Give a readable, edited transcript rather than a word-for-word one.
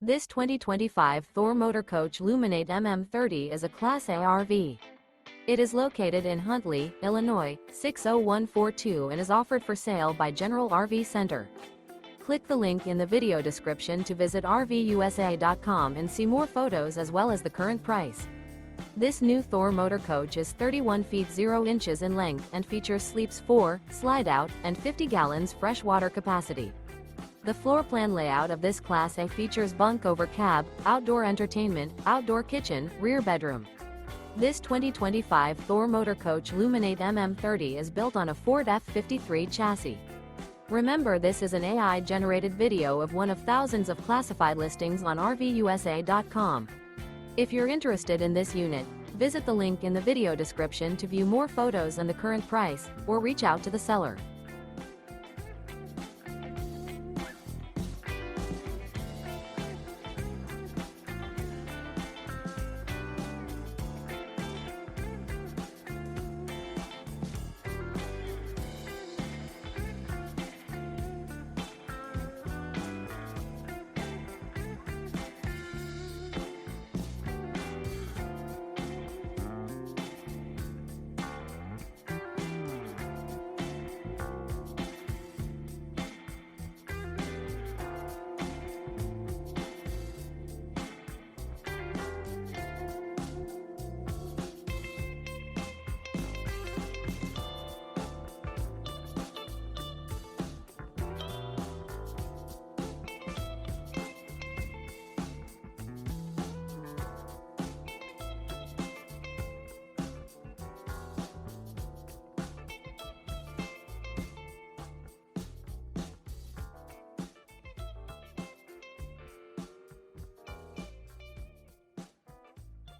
This 2025 Thor Motor Coach Luminate MM30 is a Class A RV. It is located in Huntley, Illinois, 60142 and is offered for sale by General RV Center. Click the link in the video description to visit RVUSA.com and see more photos as well as the current price. This new Thor Motor Coach is 31 feet 0 inches in length and features sleeps 4, Slideout, and 50 gallons fresh water capacity. The floor plan layout of this Class A features bunk over cab, outdoor entertainment, outdoor kitchen, rear bedroom. This 2025 Thor Motor Coach Luminate MM30 is built on a Ford F53 chassis. Remember, this is an AI-generated video of one of thousands of classified listings on RVUSA.com. If you're interested in this unit, visit the link in the video description to view more photos and the current price, or reach out to the seller.